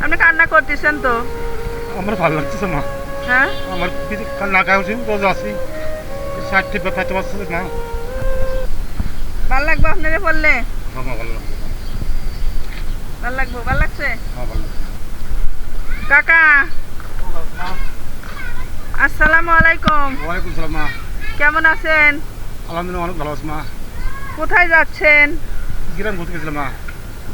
আপনি কান্না করতেছেন তো? আমার ভালো লাগতেছে মা। হ্যাঁ, আমার কান্না গাইছি রোজ আসি 60 ব্যথাতে পারছে না। ভাল লাগবে আপনারে বললে? আমার ভালো লাগছে মা। ভাল লাগবে, ভাল লাগছে? হ্যাঁ ভালো লাগছে। কাকা আসসালামু আলাইকুম, ওয়ালাইকুম সালাম মা। কেমন আছেন? আলহামদুলিল্লাহ অনেক ভালো আছে মা। কোথায় যাচ্ছেন? গ্রাম ঘুরতে গেছিলাম মা।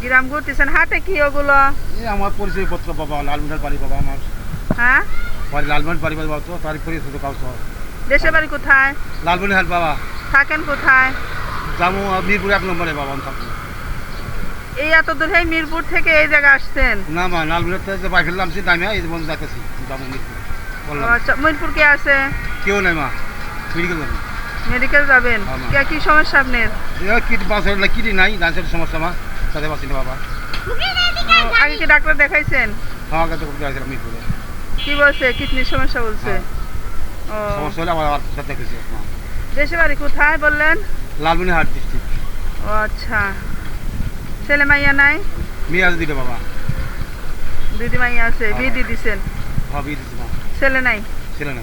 গ্রাম ঘুরতেছেন, হাতে কি ওগুলো? এই আমার পরিচয় পত্র বাবা, লালমিনার বাড়ি বাবা আমার। হ্যাঁ, বাড়ি লালমিনার বাড়ি বাবা, তো তারই পরিচয় তো কাউকে। দেশের বাড়ি কোথায়? লালমিনার হাট বাবা। থাকেন কোথায়? যাবো মিরপুর 1 নম্বরে বাবা আমি থাকবো। এই এত দূর এই মিরপুর থেকে এই জায়গায় আসছেন? না মা, লালমিনারতে যে বাইক ফেললাম সে দামে এই বন্ধু যাইতেছি, যাবো মিরপুর বললাম। আচ্ছা, মিরপুর কে আছে? কেউ নাই মা, মেডিকেল যাবো। মেডিকেল যাবেন? হ্যাঁ, মা। কি সমস্যা আপনার? কিট বাসের কিটি নাই, ডান্সের সমস্যা মা, তাদের বাসি না বাবা। আগে কি ডাক্তার দেখাইছেন? হ্যাঁ আগে তো করতে আসছিলাম মিরপুরে। কি বলছে? কিডনির সমস্যা বলছে? ও, সমস্যা হলে আবার সাথে দেখেছি মা। দেশের বাড়ি কোথায় বললেন? লালমিনার হাট ডিস্ট্রিক্ট। ও আচ্ছা, ছেলে মাইয়া নাই? মেয়ে আছে দিলে বাবা। দিদি মাইয়া আছে, বিয়ে দিয়ে দিছেন? হ্যাঁ বিয়ে দিচ্ছি মা। ছেলে নাই? ছিল না।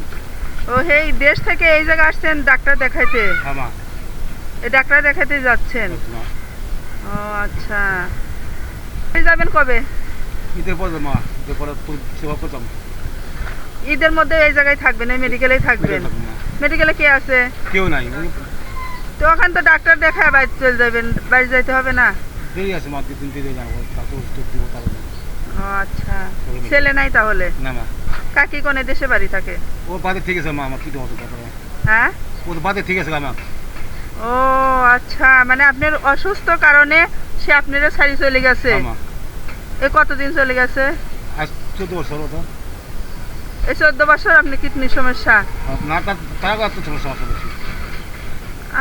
ও, এই দেশ থেকে এই জায়গায় আসছেন ডাক্তার দেখাইতে? হ্যাঁ মা। এই ডাক্তার দেখাইতে যাচ্ছেন? মা ও আচ্ছা, এই যাবেন কবে? ঈদের পরে মা, ঈদের পরে সেবা করতাম। ঈদের মধ্যে এই জায়গায় থাকবেন, এই মেডিকেলেই থাকবেন? মেডিকেলে কে আছে? কেউ নাই, তো ওখানে তো ডাক্তার দেখায় বাড়ি চলে যাবেন, বাড়ি যাইতে হবে না? দেরি আছে মা, 2-3 দিন যাবো, তাতে উত্তর দিব তাহলে। ও আচ্ছা, ছেলে নাই তাহলে? না মা। কাকি কোনে দেশে বাড়ি থাকে? ও বাদে ঠিক আছে মা, আমার কি দেবো তারপরে। হ্যাঁ, ও বাদে ঠিক আছে আমার। ও আচ্ছা, মানে আপনার অসুস্থ কারণে সে আপনারা ছাড়ি চলে গেছে? হ্যাঁ মা। এ কতদিন চলে গেছে? আজ 14 বছর হতো। এই 14 বছর আপনি কিডনির সমস্যা? না তার তো সমস্যা বেশি।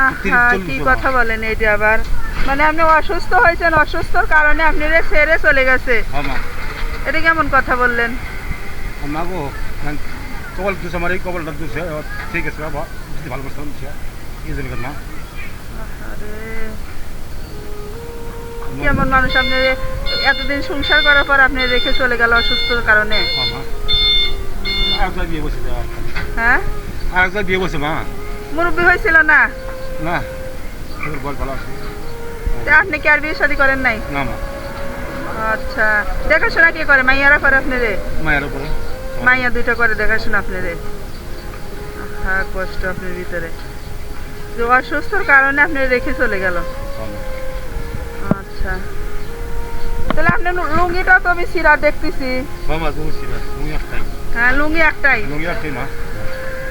আহা, কি কথা বলেন এইটা আবার? মানে আপনি অসুস্থ হয়েছেন, অসুস্থর কারণে আপনারা ছেড়ে চলে গেছে? হ্যাঁ মা। এটা কেমন কথা বললেন? মা গো, কবল দুছে আমার, এই কবলটা দুছে ঠিক আছে বাবা, ভালো করছিলাম দুছে এই জন্য মা। আরে, কেমন মানুষ আপনি, এতদিন সংসার করার পর আপনি রেখে চলে গেল অসুস্থর কারণে? হ্যাঁ মা। আরেকবার বিয়ে বসে দেওয়া। হ্যাঁ, আরেকবার বিয়ে বসে মা। মুরব্বী হয়েছিল না? না, তোর বল ভালো আছে। তা আপনি কি আর বিয়ে শাদী করেন নাই? না মা। আচ্ছা, দেখাশোনা কে করে? মাইয়ারা করে আপনারে? মায়ের উপরে। মাইয়া দুইটা করে দেখাশোনা আপনারে? হ্যাঁ, কষ্ট আপনার ভিতরে, যে অসুস্থর কারণে আপনি রেখে চলে গেল। আচ্ছা, তাহলে আপনার লুঙ্গিটা তো আমি সিরা দেখতেছি। মামা তুমি ছিলা, তুমি একটাই। হ্যাঁ, লুঙ্গি একটাই। তুমি একটাই মা।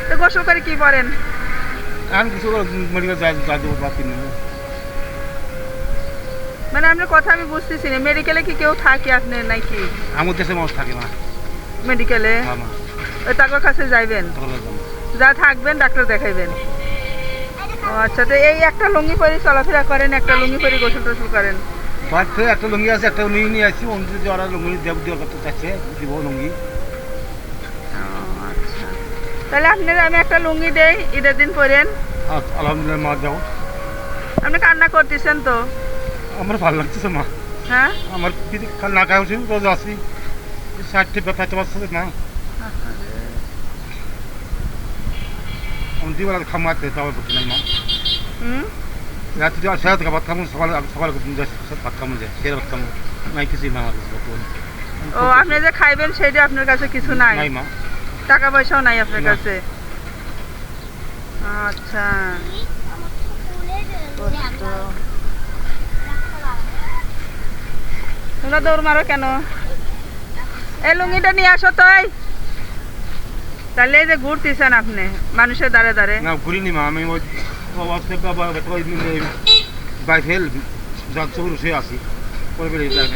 তো গোসল করে কি পরেন? আমি কিছু মেডিকেল যা দেবো বাকি নেই। মানে আপনার কথা আমি বুঝতেছি না, মেডিকেলে কি কেউ থাকে আপনার নাকি? আমার দেশে মানুষ থাকে মা। মেডিকেলে মামা ওই তার কাছে যাইবেন, তখন যাবো। যা থাকবেন ডাক্তার দেখাইবেন? ও আচ্ছা, তো এই একটা লুঙ্গি পরে চলাফেরা করেন, একটা লুঙ্গি পরে গোসল টোসল করেন? বাদ থেকে একটা লুঙ্গি আছে, একটা লুঙ্গি নিয়ে আসছি, অন্য যদি ওরা লুঙ্গি দেওয়া করতে চাচ্ছে দিব লুঙ্গি। ও আচ্ছা, তাহলে আপনার আমি একটা লুঙ্গি দেই, ঈদের দিন পরেন। আলহামদুলিল্লাহ মা, যাও। আপনি কান্না করতেছেন তো? আমার ভালো লাগতেছে মা। হ্যাঁ, আমার কান্না গাইছি রোজ আসি 60 ব্যথাতে পারছে না। আমি দিবার খামাতে যাওয়ার প্রতি নাই মা। হুম, রাত্রি যাওয়ার সেরা থেকে ভাত খাবো, সকালে সকালে ভাত খাবো যায়, সেরা ভাত খাবো নাই, কিছুই না আমার কাছে। ও আপনি যে খাইবেন সেটা আপনার কাছে কিছু নাই? নাই মা। টাকা পয়সাও নাই আপনার না। কাছে? আচ্ছা, কষ্ট। তোমরা দৌড় মারো কেন? এই লুঙ্গিটা নিয়ে আসো তো। তাহলে এই যে ঘুরতেছেন আপনি মানুষের দ্বারে দ্বারে? না ঘুরিনি মা, আমি ওই বাইক ফেল যাচ্ছে শুয়ে আসি, পরে বেরিয়ে যাই।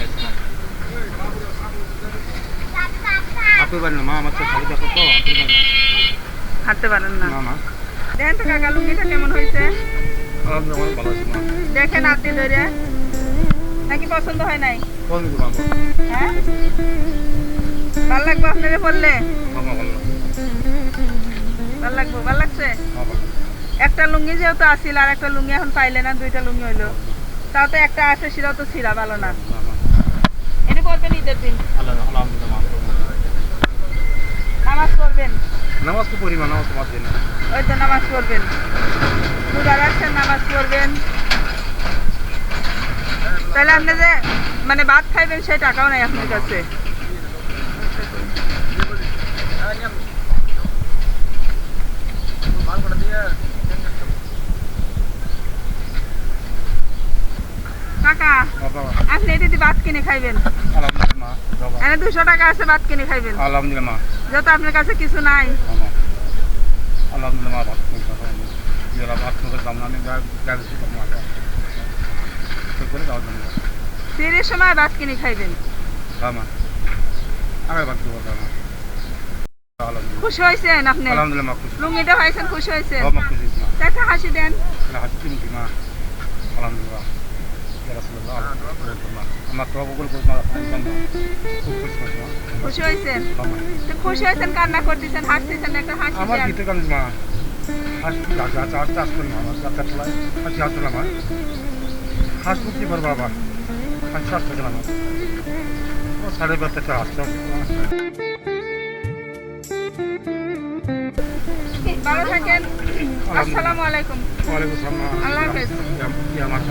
হাঁটতে পারি না মা, আমার তো খালি দেখো তো, হাঁটতে পারেন না? না মা। দেখেন তো কাকা লুঙ্গিটা কেমন হয়েছে? আলহামদুলিল্লাহ অনেক ভালো আছে মা। দেখেন আপনি ধরে, নাকি পছন্দ হয় নাই? কোন দিকে মা? হ্যাঁ, ভাল লাগবে আপনারে বললে? মামা ভালো লাগছে। ভাল লাগবে, ভাল লাগছে? হ্যাঁ ভালো। একটা লুঙ্গি যেহেতু আসিল, আর একটা লুঙ্গি এখন পাইলে না, দুইটা লুঙ্গি হইলো, তাও তো একটা আছে, সেটাও তো ছিঁড়া ভালো না। মামা এটা করবেন ঈদের দিন? আল্লাহ নামাজ তো পড়ি মা, নামাজ তো বাদ দিই না। ওই তো নামাজ পড়বেন, রোজা রাখছেন, নামাজ পড়বেন। তাহলে আপনি যে মানে ভাত খাইবেন সেই টাকাও নাই আপনার কাছে। কাকা বাবা আপনি এটি দিয়ে ভাত কিনে খাইবেন, আলহামদুলিল্লাহ মা, বাবা এনে 200 টাকা আছে, ভাত কিনে খাইবেন। আলহামদুলিল্লাহ মা, যত আপনার কাছে কিছু নাই। মা আলহামদুলিল্লাহ মা, ভাত খেয়ে খাবো আমি। যারা ভাত খেয়ে দাম না আমি গাড়ি শুধু মা ঠিক করে যাওয়ার জন্য। ফিরের সময় ভাত কিনে খাইবেন। হ্যাঁ মা, আগে ভাত দেবো মা। আলহামদুলিল্লাহ খুশি হয়েছেন আপনি? আলহামদুলিল্লাহ মা, খুশি। লুঙ্গিটা পাইছেন, খুশি হয়েছেন? মা খুশি মা, একটা হাসি দেন। হাসি তুমি মা, আলহামদুলিল্লাহ। আমার তো বকুল খুব খুশি হয়েছে মা। খুশি হয়েছেন? হ্যাঁ মা। তো খুশি হয়েছেন, কান্না করতেছেন, হাসতেছেন, একটা হাসি আমার দেন। গীতে কান্দি মা, হাসি চাষ করি মা, আমার চারটা চলায় হাসি হাসছিল আমার, হাসবো কি করবো আবার, হাসি হাসতে গেলাম আমার 12:30 আসতে। ভালো থাকেন। আসসালামু আলাইকুম। ওয়ালাইকুম আসসালাম। আল্লাহ হাফেজ। আমার